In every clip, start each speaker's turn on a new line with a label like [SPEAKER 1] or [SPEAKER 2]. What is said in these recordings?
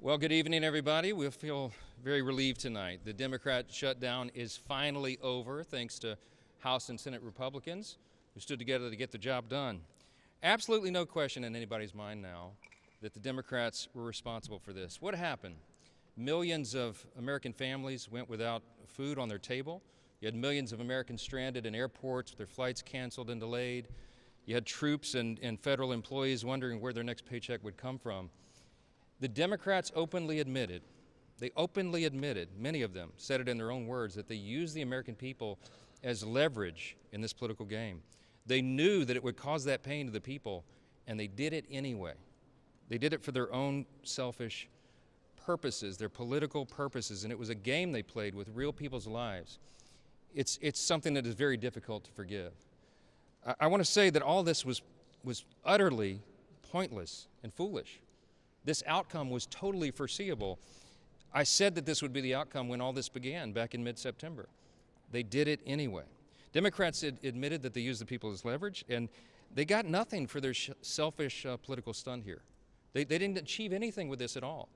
[SPEAKER 1] Well, good evening, everybody. We feel very relieved tonight. The Democrat shutdown is finally over, thanks to House and Senate Republicans who stood together to get the job done. Absolutely no question in anybody's mind now that the Democrats were responsible for this. What happened? Millions of American families went without food on their table. You had millions of Americans stranded in airports with their flights canceled and delayed. You had troops and federal employees wondering where their next paycheck would come from. The Democrats openly admitted, many of them said it in their own words, that they used the American people as leverage in this political game. They knew that it would cause that pain to the people, and they did it anyway. They did it for their own selfish purposes, their political purposes, and it was a game they played with real people's lives. It's something that is very difficult to forgive. I want to say that all this was utterly pointless and foolish. This outcome was totally foreseeable. I said that this would be the outcome when all this began back in mid-September. They did it anyway. Democrats admitted that they used the people as leverage, and they got nothing for their selfish political stunt here. They didn't achieve anything with this at all.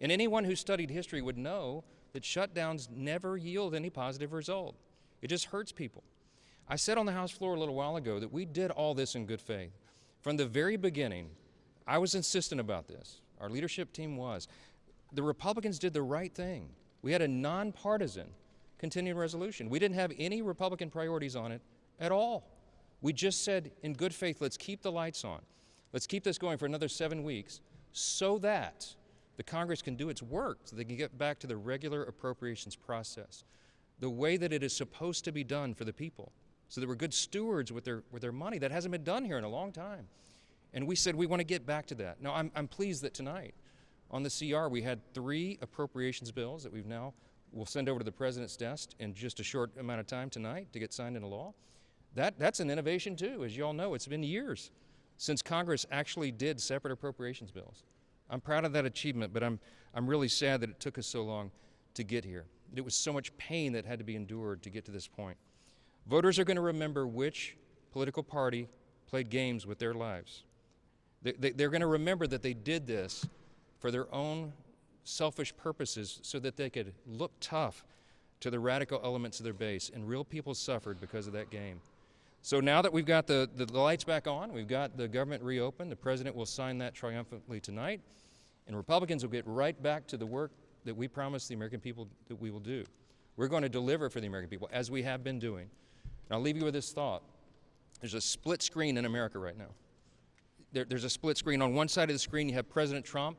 [SPEAKER 1] And anyone who studied history would know that shutdowns never yield any positive result. It just hurts people. I said on the House floor a little while ago that we did all this in good faith. From the very beginning, I was insistent about this. Our leadership team was. The Republicans did the right thing. We had a nonpartisan continuing resolution. We didn't have any Republican priorities on it at all. We just said, in good faith, let's keep the lights on. Let's keep this going for another 7 weeks so that the Congress can do its work, so they can get back to the regular appropriations process, the way that it is supposed to be done for the people, so that we're good stewards with their money. That hasn't been done here in a long time. And we said we want to get back to that. Now, I'm pleased that tonight on the CR we had 3 appropriations bills that we'll send over to the President's desk in just a short amount of time tonight to get signed into law. That's an innovation too. As you all know, it's been years since Congress actually did separate appropriations bills. I'm proud of that achievement, but I'm really sad that it took us so long to get here. It was so much pain that had to be endured to get to this point. Voters are going to remember which political party played games with their lives. They're going to remember that they did this for their own selfish purposes so that they could look tough to the radical elements of their base, and real people suffered because of that game. So now that we've got the lights back on, we've got the government reopened, the President will sign that triumphantly tonight, and Republicans will get right back to the work that we promised the American people that we will do. We're going to deliver for the American people, as we have been doing. And I'll leave you with this thought. There's a split screen in America right now. There's a split screen. On one side of the screen, you have President Trump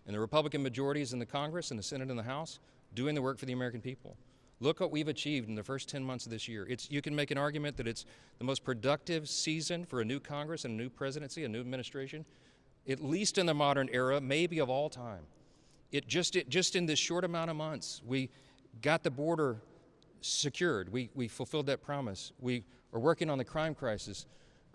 [SPEAKER 1] and the Republican majorities in the Congress and the Senate and the House doing the work for the American people. Look what we've achieved in the first 10 months of this year. You can make an argument that it's the most productive season for a new Congress and a new presidency, a new administration, at least in the modern era, maybe of all time. Just in this short amount of months, we got the border secured. We fulfilled that promise. We are working on the crime crisis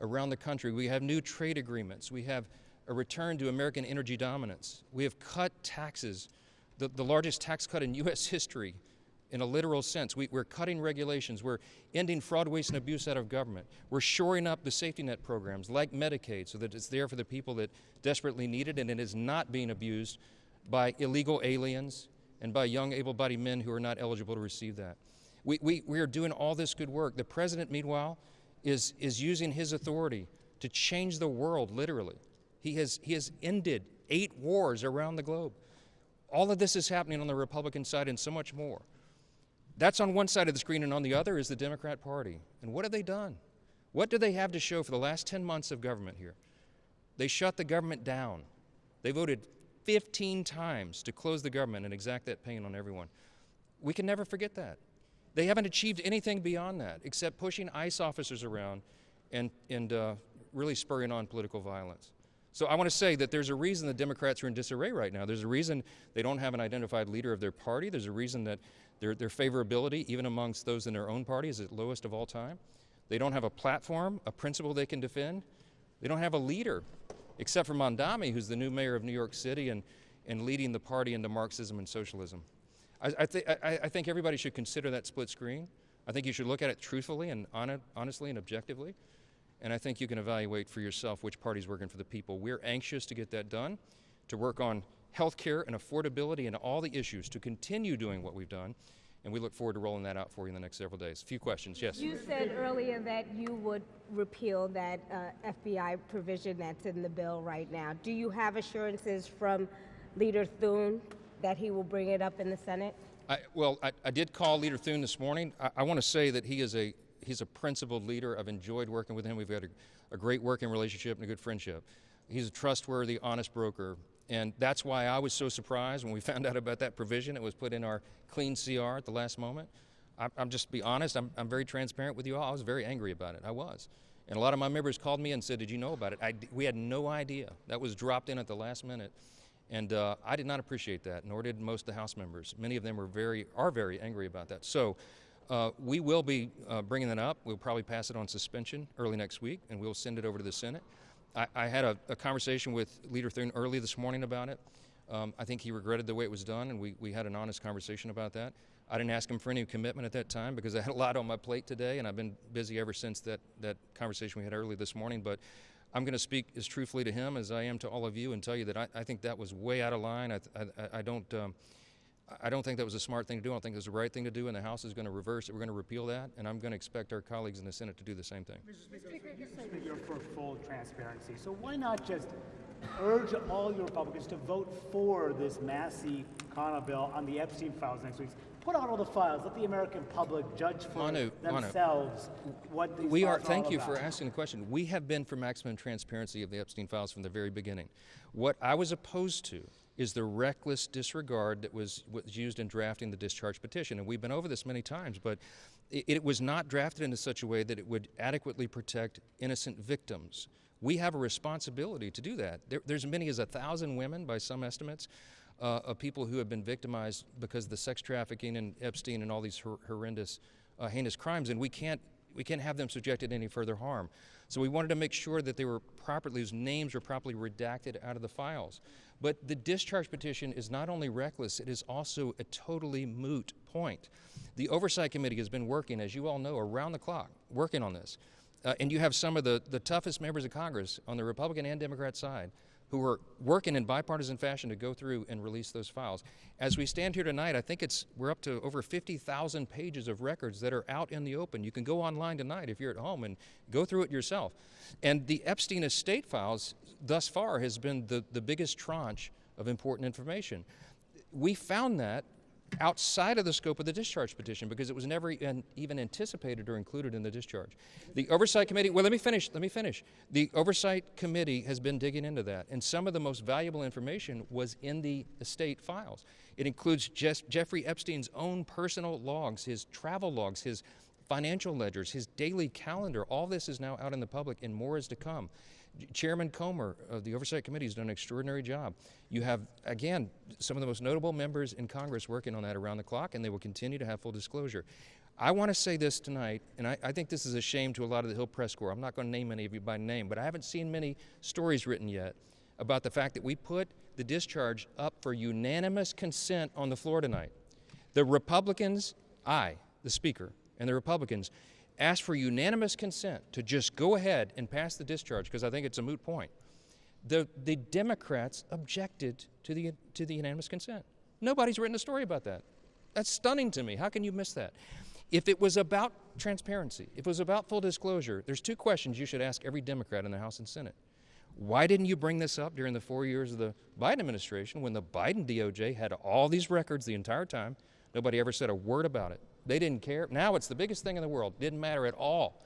[SPEAKER 1] around the country. We have new trade agreements. We have a return to American energy dominance. We have cut taxes, the largest tax cut in U.S. history in a literal sense. We're cutting regulations. We're ending fraud, waste, and abuse out of government. We're shoring up the safety net programs like Medicaid so that it's there for the people that desperately need it, and it is not being abused by illegal aliens and by young able-bodied men who are not eligible to receive that. We are doing all this good work. The President, meanwhile, is using his authority to change the world, literally. He has ended 8 wars around the globe. All of this is happening on the Republican side and so much more. That's on one side of the screen, and on the other is the Democrat Party. And what have they done? What do they have to show for the last 10 months of government here? They shut the government down. They voted 15 times to close the government and exact that pain on everyone. We can never forget that. They haven't achieved anything beyond that except pushing ICE officers around and really spurring on political violence. So I want to say that there's a reason the Democrats are in disarray right now. There's a reason they don't have an identified leader of their party. There's a reason that their favorability, even amongst those in their own party, is at lowest of all time. They don't have a platform, a principle they can defend. They don't have a leader, except for Mondami, who's the new mayor of New York City and leading the party into Marxism and socialism. I think everybody should consider that split screen. I think you should look at it truthfully and honestly and objectively. And I think you can evaluate for yourself which party's working for the people. We're anxious to get that done, to work on health care and affordability and all the issues to continue doing what we've done. And we look forward to rolling that out for you in the next several days. A few questions, yes?
[SPEAKER 2] You said earlier that you would repeal that FBI provision that's in the bill right now. Do you have assurances from Leader Thune that he will bring it up in the Senate?
[SPEAKER 1] I did call Leader Thune this morning. I want to say that he's a principled leader. I've enjoyed working with him. We've got a great working relationship and a good friendship. He's a trustworthy, honest broker. And that's why I was so surprised when we found out about that provision. It was put in our clean CR at the last moment. I'm just to be honest, I'm very transparent with you all. I was very angry about it. I was. And a lot of my members called me and said, did you know about it? We had no idea. That was dropped in at the last minute. And I did not appreciate that, nor did most of the House members. Many of them are very angry about that. So we will be bringing that up. We'll probably pass it on suspension early next week, and we'll send it over to the Senate. I had a conversation with Leader Thune early this morning about it. I think he regretted the way it was done, and we had an honest conversation about that. I didn't ask him for any commitment at that time because I had a lot on my plate today, and I've been busy ever since that conversation we had early this morning. But I'm going to speak as truthfully to him as I am to all of you and tell you that I think that was way out of line. I don't think that was a smart thing to do. I don't think it was the right thing to do, and the House is going to reverse it. We're going to repeal that, and I'm going to expect our colleagues in the Senate to do the same thing.
[SPEAKER 3] Mr. Speaker, you're for full transparency. So why not just urge all your Republicans to vote for this Massey Connell bill on the Epstein files next week? Put out all the files. Let the American public judge for themselves what these files are all about.
[SPEAKER 1] Thank you for asking the question. We have been for maximum transparency of the Epstein files from the very beginning. What I was opposed to is the reckless disregard that was used in drafting the discharge petition. And we've been over this many times, but it was not drafted in such a way that it would adequately protect innocent victims. We have a responsibility to do that. There's as many as 1,000 women, by some estimates, of people who have been victimized because of the sex trafficking and Epstein and all these horrendous, heinous crimes, and we can't have them subjected to any further harm. So we wanted to make sure that they were properly, whose names were properly redacted out of the files. But the discharge petition is not only reckless, it is also a totally moot point. The Oversight Committee has been working, as you all know, around the clock, working on this. And you have some of the toughest members of Congress on the Republican and Democrat side who are working in bipartisan fashion to go through and release those files. As we stand here tonight, I think we're up to over 50,000 pages of records that are out in the open. You can go online tonight if you're at home and go through it yourself. And the Epstein estate files thus far has been the biggest tranche of important information. We found that outside of the scope of the discharge petition because it was never even anticipated or included in the discharge. The Oversight Committee, well, let me finish. The Oversight Committee has been digging into that, and some of the most valuable information was in the estate files. It includes Jeffrey Epstein's own personal logs, his travel logs, his financial ledgers, his daily calendar. All this is now out in the public, and more is to come. Chairman Comer of the Oversight Committee has done an extraordinary job. You have, again, some of the most notable members in Congress working on that around the clock, and they will continue to have full disclosure. I want to say this tonight, and I think this is a shame to a lot of the Hill Press Corps. I'm not going to name any of you by name, but I haven't seen many stories written yet about the fact that we put the discharge up for unanimous consent on the floor tonight. The Republicans, the Speaker, and the Republicans asked for unanimous consent to just go ahead and pass the discharge because I think it's a moot point. The Democrats objected to the unanimous consent. Nobody's written a story about that. That's stunning to me. How can you miss that? If it was about transparency, if it was about full disclosure, there's two questions you should ask every Democrat in the House and Senate. Why didn't you bring this up during the 4 years of the Biden administration when the Biden DOJ had all these records the entire time? Nobody ever said a word about it. They didn't care. Now it's the biggest thing in the world. Didn't matter at all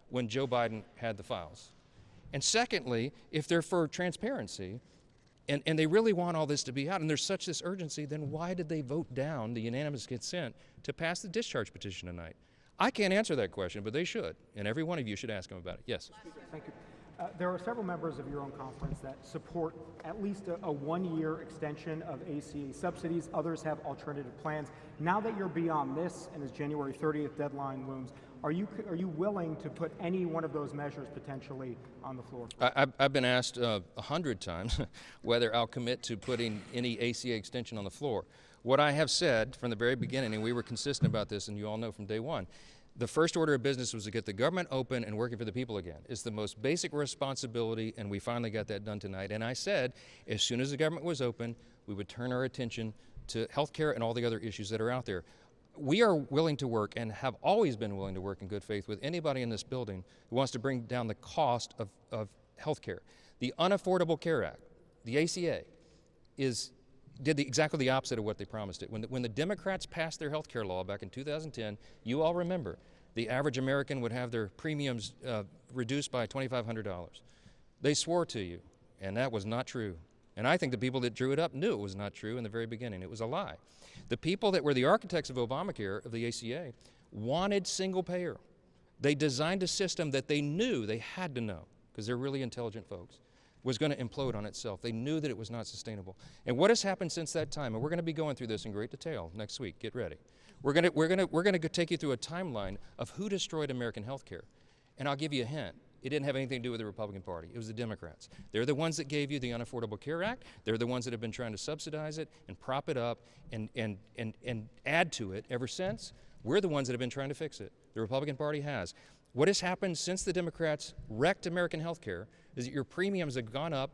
[SPEAKER 1] when Joe Biden had the files. And secondly, if they're for transparency and they really want all this to be out and there's such this urgency, then why did they vote down the unanimous consent to pass the discharge petition tonight? I can't answer that question, but they should. And every one of you should ask them about it. Yes.
[SPEAKER 4] Thank you. There are several members of your own conference that support at least a one-year extension of ACA subsidies. Others have alternative plans. Now that you're beyond this and as January 30th deadline looms, are you willing to put any one of those measures potentially on the floor?
[SPEAKER 1] I've been asked 100 times whether I'll commit to putting any ACA extension on the floor. What I have said from the very beginning, and we were consistent about this, and you all know from day one, the first order of business was to get the government open and working for the people again. It's the most basic responsibility, and we finally got that done tonight. And I said, as soon as the government was open, we would turn our attention to health care and all the other issues that are out there. We are willing to work and have always been willing to work in good faith with anybody in this building who wants to bring down the cost of health care. The Unaffordable Care Act, the ACA, did exactly the opposite of what they promised it. When the Democrats passed their health care law back in 2010, you all remember, the average American would have their premiums reduced by $2,500. They swore to you, and that was not true. And I think the people that drew it up knew it was not true in the very beginning. It was a lie. The people that were the architects of Obamacare, of the ACA, wanted single payer. They designed a system that they knew, they had to know, because they're really intelligent folks, was going to implode on itself. They knew that it was not sustainable. And what has happened since that time, and we're going to be going through this in great detail next week, get ready. We're going to take you through a timeline of who destroyed American health care. And I'll give you a hint. It didn't have anything to do with the Republican Party. It was the Democrats. They're the ones that gave you the Unaffordable Care Act. They're the ones that have been trying to subsidize it and prop it up and add to it ever since. We're the ones that have been trying to fix it. The Republican Party has. What has happened since the Democrats wrecked American health care is that your premiums have gone up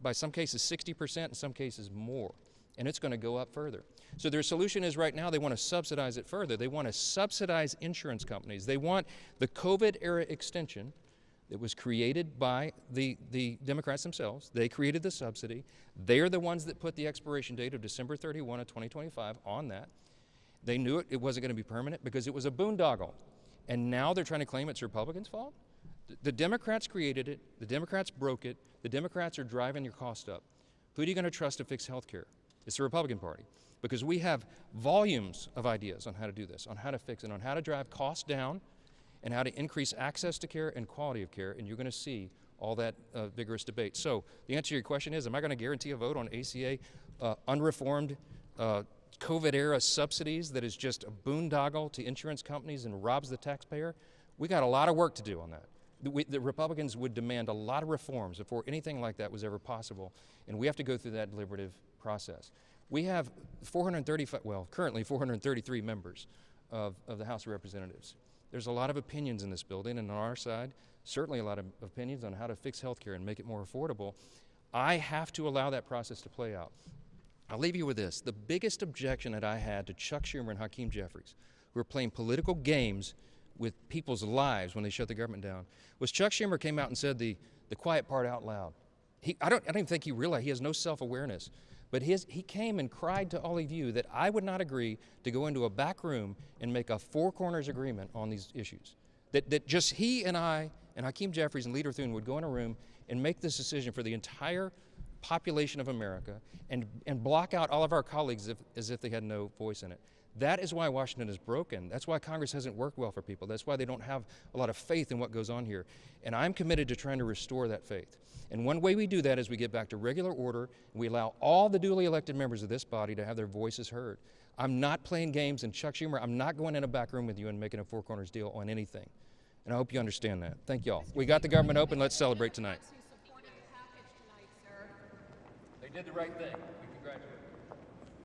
[SPEAKER 1] by some cases 60%, in some cases more. And it's going to go up further. So their solution is right now they want to subsidize it further. They want to subsidize insurance companies. They want the COVID-era extension that was created by the Democrats themselves. They created the subsidy. They're the ones that put the expiration date of December 31 of 2025 on that. They knew it wasn't going to be permanent because it was a boondoggle. And now they're trying to claim it's Republicans' fault? The Democrats created it. The Democrats broke it. The Democrats are driving your cost up. Who are you going to trust to fix health care? It's the Republican Party. Because we have volumes of ideas on how to do this, on how to fix it, on how to drive costs down, and how to increase access to care and quality of care, and you're going to see all that vigorous debate. So the answer to your question is, am I going to guarantee a vote on ACA unreformed COVID-era subsidies that is just a boondoggle to insurance companies and robs the taxpayer? We got a lot of work to do on that. The Republicans would demand a lot of reforms before anything like that was ever possible, and we have to go through that deliberative process. We have currently 433 members of the House of Representatives. There's a lot of opinions in this building, and on our side, certainly a lot of opinions on how to fix health care and make it more affordable. I have to allow that process to play out. I'll leave you with this. The biggest objection that I had to Chuck Schumer and Hakeem Jeffries, who were playing political games with people's lives when they shut the government down, was Chuck Schumer came out and said the quiet part out loud. I don't even think he realized, he has no self-awareness. But he came and cried to all of you that I would not agree to go into a back room and make a four corners agreement on these issues. That just he and I and Hakeem Jeffries and Leader Thune would go in a room and make this decision for the entire population of America and block out all of our colleagues as if they had no voice in it. That is why Washington is broken. That's why Congress hasn't worked well for people. That's why they don't have a lot of faith in what goes on here. And I'm committed to trying to restore that faith. And one way we do that is we get back to regular order, and we allow all the duly elected members of this body to have their voices heard. I'm not playing games, and Chuck Schumer, I'm not going in a back room with you and making a four corners deal on anything. And I hope you understand that. Thank you all. We got the government open. Let's celebrate tonight.
[SPEAKER 5] Who supported the package tonight, sir?
[SPEAKER 1] They did the right thing.